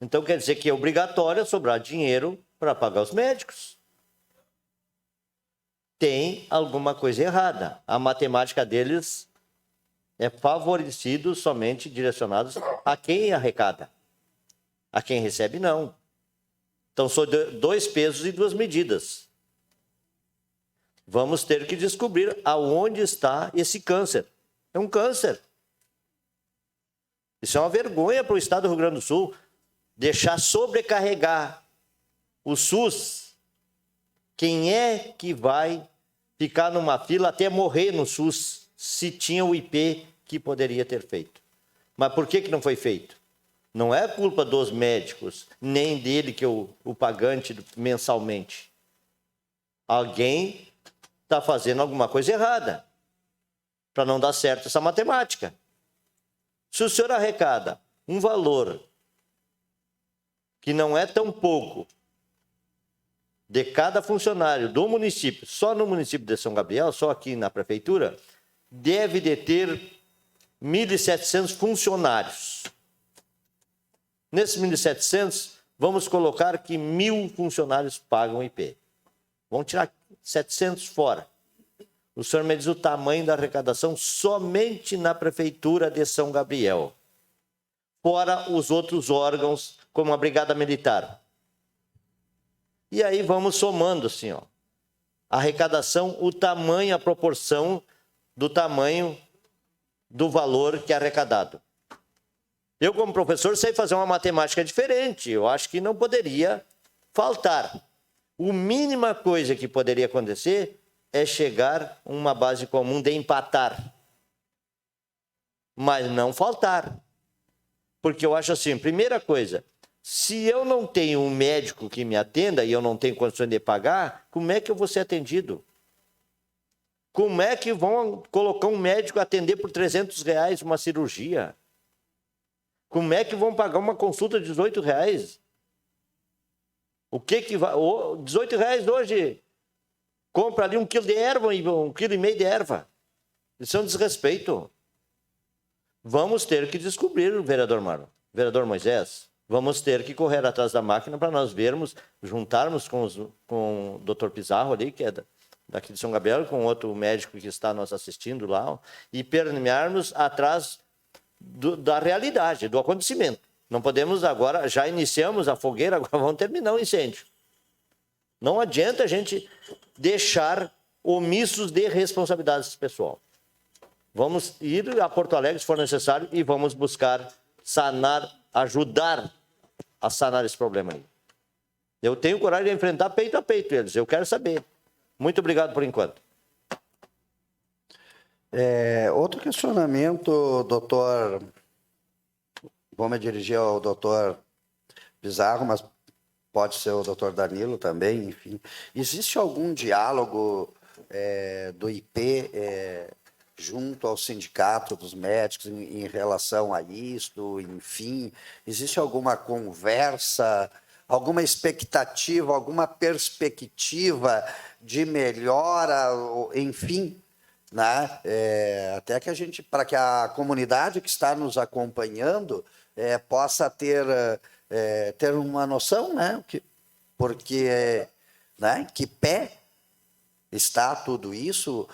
Então quer dizer que é obrigatório sobrar dinheiro para pagar os médicos. Tem alguma coisa errada. A matemática deles é favorecido somente direcionados a quem arrecada. A quem recebe, não. Então, são dois pesos e duas medidas. Vamos ter que descobrir aonde está esse câncer. É um câncer. Isso é uma vergonha para o Estado do Rio Grande do Sul. Deixar sobrecarregar o SUS. Quem é que vai ficar numa fila até morrer no SUS se tinha o IP que poderia ter feito? Mas por que não foi feito? Não é culpa dos médicos, nem dele que é o pagante mensalmente. Alguém está fazendo alguma coisa errada para não dar certo essa matemática. Se o senhor arrecada um valor que não é tão pouco de cada funcionário do município, só no município de São Gabriel, só aqui na prefeitura, deve de ter 1.700 funcionários. Nesses 1.700, vamos colocar que 1.000 funcionários pagam IP. Vamos tirar 700 fora. O senhor me diz o tamanho da arrecadação somente na prefeitura de São Gabriel. Fora os outros órgãos, como a Brigada Militar. E aí vamos somando assim, ó. A arrecadação, o tamanho, a proporção do tamanho do valor que é arrecadado. Eu, como professor, sei fazer uma matemática diferente. Eu acho que não poderia faltar. A mínima coisa que poderia acontecer é chegar a uma base comum de empatar. Mas não faltar. Porque eu acho assim, primeira coisa, se eu não tenho um médico que me atenda e eu não tenho condições de pagar, como é que eu vou ser atendido? Como é que vão colocar um médico a atender por R$300 uma cirurgia? Como é que vão pagar uma consulta de R$18? O que vai... R$18 hoje compra ali 1 quilo de erva e 1,5 quilo de erva. Isso é um desrespeito. Vamos ter que descobrir, vereador Marlon, vereador Moisés, vamos ter que correr atrás da máquina para nós vermos, juntarmos com o doutor Pizarro ali, que é daqui de São Gabriel, com outro médico que está nos assistindo lá, e permearmos atrás da realidade, do acontecimento. Não podemos agora, já iniciamos a fogueira, agora vamos terminar o incêndio. Não adianta a gente deixar omissos de responsabilidades pessoal. Vamos ir a Porto Alegre, se for necessário, e vamos buscar sanar, ajudar a sanar esse problema aí. Eu tenho coragem de enfrentar peito a peito eles, eu quero saber. Muito obrigado por enquanto. Outro questionamento, doutor, vou me dirigir ao doutor Pizarro, mas pode ser o doutor Danilo também, enfim. Existe algum diálogo do IP junto ao sindicato dos médicos em relação a isto, enfim? Existe alguma conversa, alguma expectativa, alguma perspectiva de melhora, enfim? Né? Até que para que a comunidade que está nos acompanhando possa ter uma noção, né? Porque né? Que pé está tudo isso?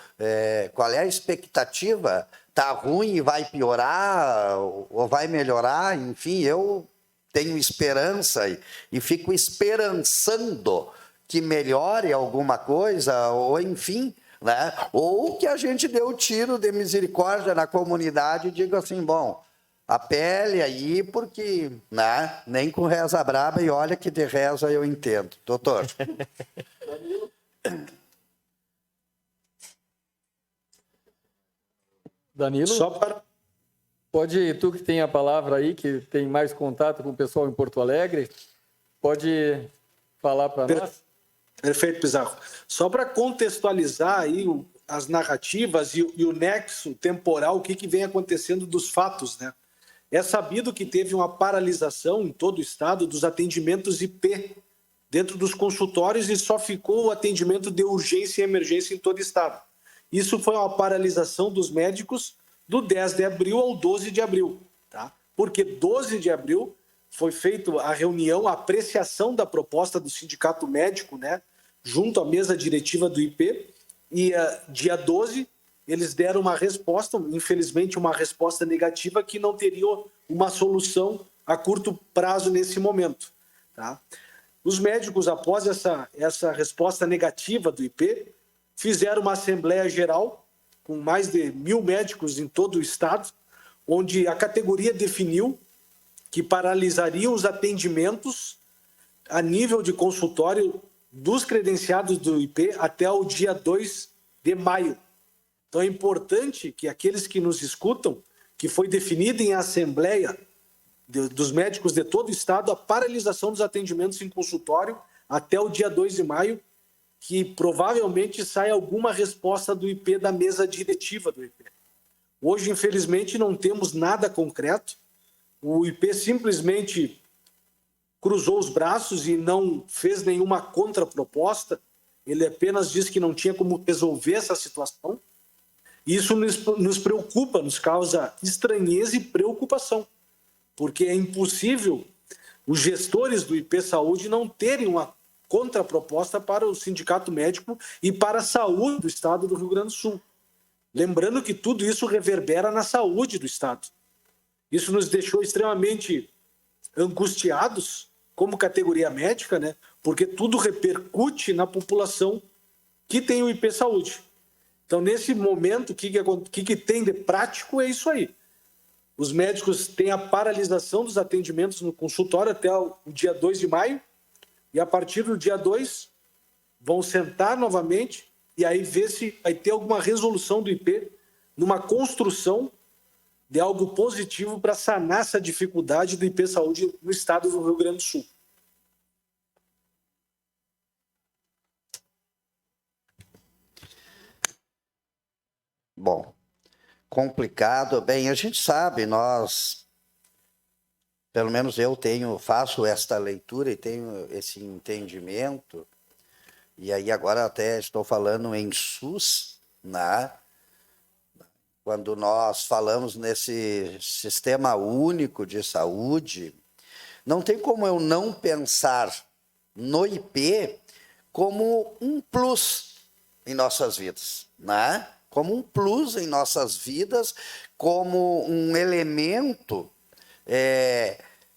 Qual é a expectativa? Está ruim e vai piorar ou vai melhorar? Enfim, eu tenho esperança e fico esperançando que melhore alguma coisa, ou enfim, né? Ou que a gente dê o tiro de misericórdia na comunidade e diga assim, bom, a pele aí, porque, né, nem com reza braba, e olha que de reza eu entendo. Doutor. Danilo, Só para pode, tu que tem a palavra aí, que tem mais contato com o pessoal em Porto Alegre, pode falar para nós? Perfeito, Pizarro. Só para contextualizar aí as narrativas e o nexo temporal, o que vem acontecendo dos fatos, né? É sabido que teve uma paralisação em todo o estado dos atendimentos IP dentro dos consultórios e só ficou o atendimento de urgência e emergência em todo o estado. Isso foi uma paralisação dos médicos do 10 de abril ao 12 de abril, tá? Porque 12 de abril foi feita a reunião, a apreciação da proposta do Sindicato Médico, né, junto à mesa diretiva do IP, e dia 12 eles deram uma resposta, infelizmente uma resposta negativa, que não teria uma solução a curto prazo nesse momento, tá? Os médicos, após essa resposta negativa do IP, fizeram uma assembleia geral com mais de 1.000 médicos em todo o estado, onde a categoria definiu que paralisariam os atendimentos a nível de consultório dos credenciados do IP até o dia 2 de maio. Então é importante que aqueles que nos escutam, que foi definido em assembleia dos médicos de todo o estado a paralisação dos atendimentos em consultório até o dia 2 de maio, que provavelmente saia alguma resposta do IP da mesa diretiva do IP. Hoje, infelizmente, não temos nada concreto. O IP simplesmente cruzou os braços e não fez nenhuma contraproposta. Ele apenas disse que não tinha como resolver essa situação. Isso nos preocupa, nos causa estranheza e preocupação, porque é impossível os gestores do IP Saúde não terem uma contraproposta para o Sindicato Médico e para a saúde do Estado do Rio Grande do Sul. Lembrando que tudo isso reverbera na saúde do Estado. Isso nos deixou extremamente angustiados como categoria médica, né? Porque tudo repercute na população que tem o IP Saúde. Então, nesse momento, o que tem de prático é isso aí. Os médicos têm a paralisação dos atendimentos no consultório até o dia 2 de maio, e a partir do dia 2 vão sentar novamente e aí ver se vai ter alguma resolução do IP numa construção de algo positivo para sanar essa dificuldade do IP Saúde no estado do Rio Grande do Sul. Bom, complicado. Bem, a gente sabe, nós, pelo menos eu faço esta leitura e tenho esse entendimento, e aí agora até estou falando em SUS, né? Quando nós falamos nesse sistema único de saúde, não tem como eu não pensar no IP como um plus em nossas vidas, né? Como um plus em nossas vidas, como um elemento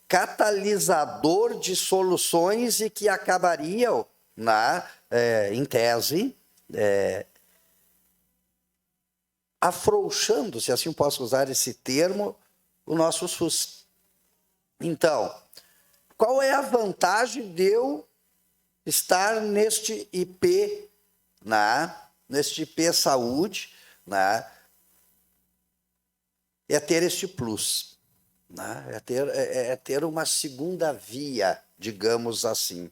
catalisador de soluções e que acabariam, em tese, afrouxando, se assim posso usar esse termo, o nosso SUS. Então, qual é a vantagem de eu estar neste IP, neste IP Saúde, é ter este plus, é ter uma segunda via, digamos assim.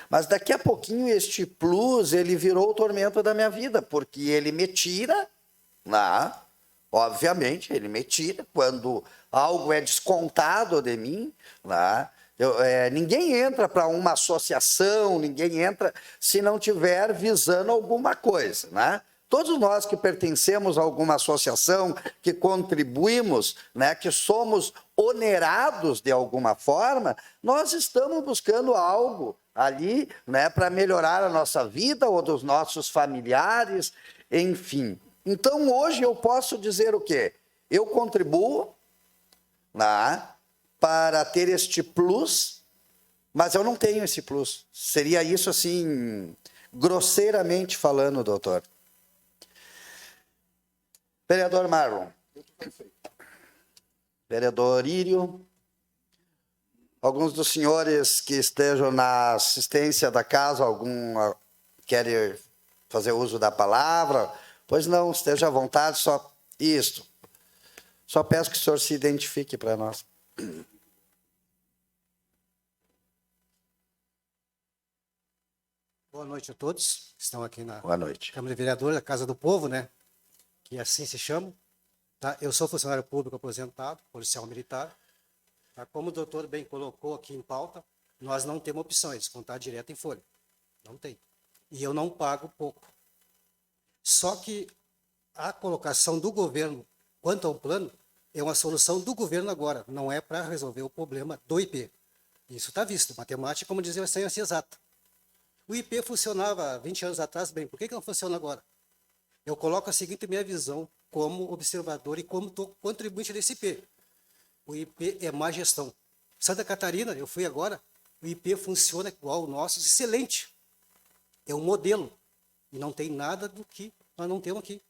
Mas daqui a pouquinho este plus, ele virou o tormento da minha vida, porque ele me tira, obviamente, ele me tira quando algo é descontado de mim, ninguém entra para uma associação, ninguém entra se não tiver visando alguma coisa, Todos nós que pertencemos a alguma associação, que contribuímos, que somos onerados de alguma forma, nós estamos buscando algo ali, para melhorar a nossa vida ou dos nossos familiares, enfim. Então, hoje eu posso dizer o quê? Eu contribuo para ter este plus, mas eu não tenho esse plus. Seria isso assim, grosseiramente falando, doutor. Vereador Marlon. Vereador Írio. Alguns dos senhores que estejam na assistência da casa, querem fazer uso da palavra? Pois não, esteja à vontade, só isto. Só peço que o senhor se identifique para nós. Boa noite a todos que estão aqui na Boa noite. Câmara de Vereadores, a Casa do Povo, né? Que assim se chama. Tá? Eu sou funcionário público aposentado, policial militar. Tá? Como o doutor bem colocou aqui em pauta, nós não temos opção, é descontar direto em folha. Não tem. E eu não pago pouco. Só que a colocação do governo quanto ao plano é uma solução do governo agora, não é para resolver o problema do IP. Isso está visto. Matemática, como dizia, é ciência exata. O IP funcionava 20 anos atrás bem, por que não funciona agora? Eu coloco a seguinte minha visão como observador e como contribuinte desse IP. O IP é má gestão. Santa Catarina, eu fui agora, o IP funciona igual o nosso, excelente. É um modelo. E não tem nada do que nós não temos aqui.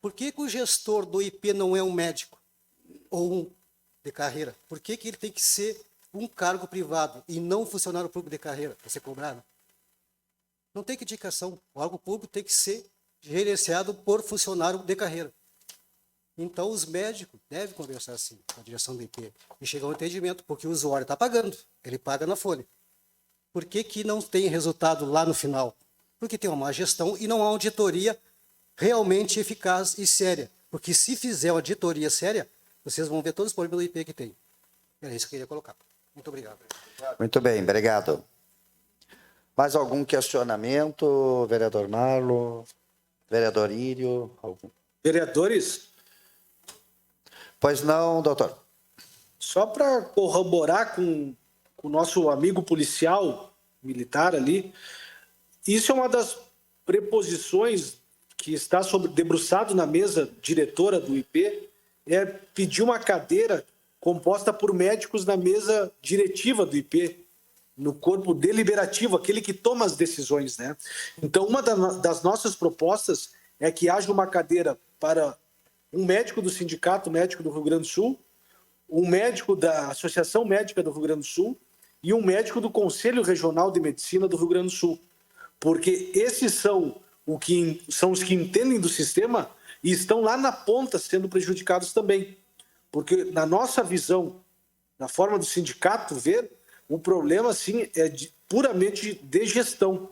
Por que o gestor do IP não é um médico ou um de carreira? Por que ele tem que ser um cargo privado e não um funcionário público de carreira para ser cobrado? Não tem que indicação. O órgão público tem que ser gerenciado por funcionário de carreira. Então, os médicos devem conversar assim com a direção do IP e chegar a um entendimento, porque o usuário está pagando, ele paga na folha. Por que não tem resultado lá no final? Porque tem uma má gestão e não há auditoria realmente eficaz e séria. Porque se fizer uma auditoria séria, vocês vão ver todos os problemas do IP que tem. Era isso que eu queria colocar. Muito obrigado. Muito bem, obrigado. Mais algum questionamento, vereador Marlon? Vereador Írio? Algum? Vereadores, Pois não, doutor. só para corroborar com o nosso amigo policial militar ali, isso é uma das preposições que está debruçado na mesa diretora do IP, é pedir uma cadeira composta por médicos na mesa diretiva do IP, no corpo deliberativo, aquele que toma as decisões, né? Então, uma das nossas propostas é que haja uma cadeira para um médico do Sindicato Médico do Rio Grande do Sul, um médico da Associação Médica do Rio Grande do Sul e um médico do Conselho Regional de Medicina do Rio Grande do Sul. Porque esses são os que entendem do sistema e estão lá na ponta sendo prejudicados também. Porque, na nossa visão, na forma do sindicato ver, o problema, sim, é puramente de gestão.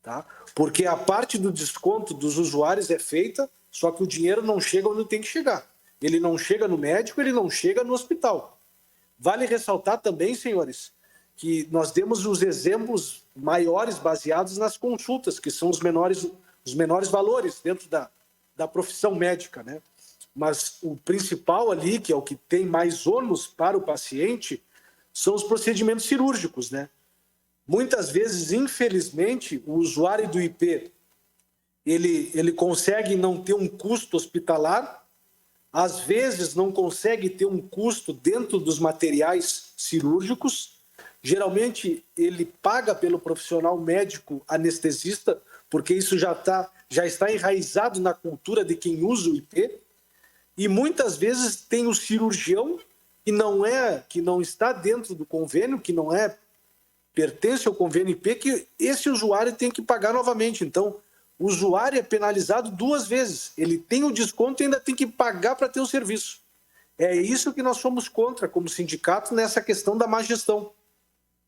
Tá? Porque a parte do desconto dos usuários é feita, só que o dinheiro não chega onde tem que chegar. Ele não chega no médico, ele não chega no hospital. Vale ressaltar também, senhores, que nós demos os exemplos maiores baseados nas consultas, que são os menores valores dentro da profissão médica, né? Mas o principal ali, que é o que tem mais ônus para o paciente, são os procedimentos cirúrgicos, né? Muitas vezes, infelizmente, o usuário do IP, ele consegue não ter um custo hospitalar, às vezes não consegue ter um custo dentro dos materiais cirúrgicos, geralmente ele paga pelo profissional médico anestesista, porque isso já está enraizado na cultura de quem usa o IP, e muitas vezes tem o cirurgião que não está dentro do convênio, que não pertence ao convênio IP, que esse usuário tem que pagar novamente. Então, o usuário é penalizado 2 vezes. Ele tem o desconto e ainda tem que pagar para ter o serviço. É isso que nós somos contra como sindicato nessa questão da má gestão.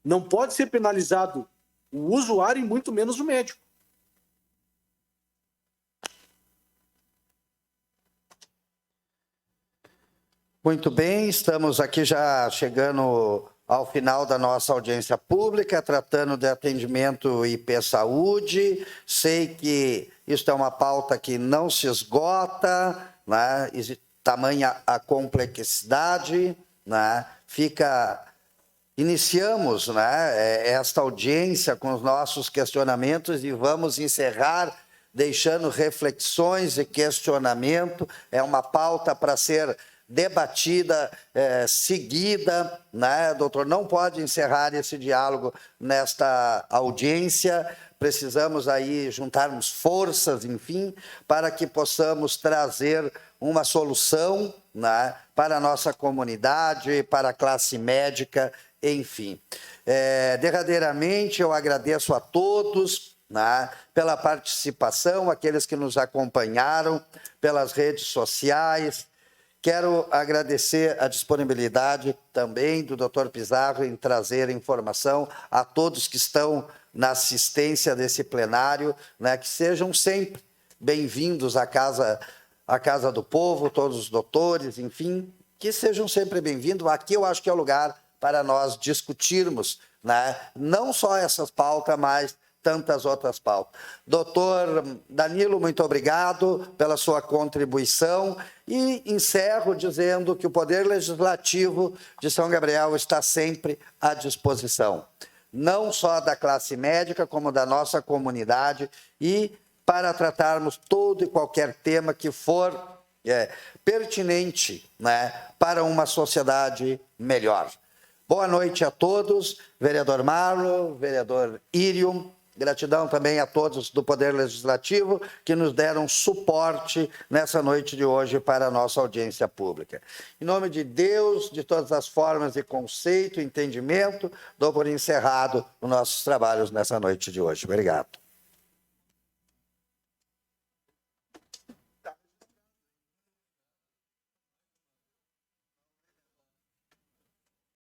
Não pode ser penalizado o usuário e muito menos o médico. Muito bem, estamos aqui já chegando ao final da nossa audiência pública, tratando de atendimento IP Saúde. Sei que isso é uma pauta que não se esgota, né? Tamanha a complexidade, né? Iniciamos, né, esta audiência com os nossos questionamentos e vamos encerrar deixando reflexões e questionamento. É uma pauta para ser debatida, seguida, né, doutor? Não pode encerrar esse diálogo nesta audiência. Precisamos aí juntarmos forças, enfim, para que possamos trazer uma solução, né, para a nossa comunidade, para a classe médica, enfim. Derradeiramente, eu agradeço a todos, né, pela participação, aqueles que nos acompanharam pelas redes sociais. Quero agradecer a disponibilidade também do Dr. Pizarro em trazer informação a todos que estão na assistência desse plenário, né, que sejam sempre bem-vindos à Casa do Povo, todos os doutores, enfim, que sejam sempre bem-vindos. Aqui eu acho que é o lugar para nós discutirmos, né, não só essas pautas, mas tantas outras pautas. Doutor Danilo, muito obrigado pela sua contribuição e encerro dizendo que o Poder Legislativo de São Gabriel está sempre à disposição, não só da classe médica, como da nossa comunidade, e para tratarmos todo e qualquer tema que for pertinente, né, para uma sociedade melhor. Boa noite a todos, vereador Marlon, vereador Írio. Gratidão também a todos do Poder Legislativo que nos deram suporte nessa noite de hoje para a nossa audiência pública. Em nome de Deus, de todas as formas de conceito e entendimento, dou por encerrado os nossos trabalhos nessa noite de hoje. Obrigado.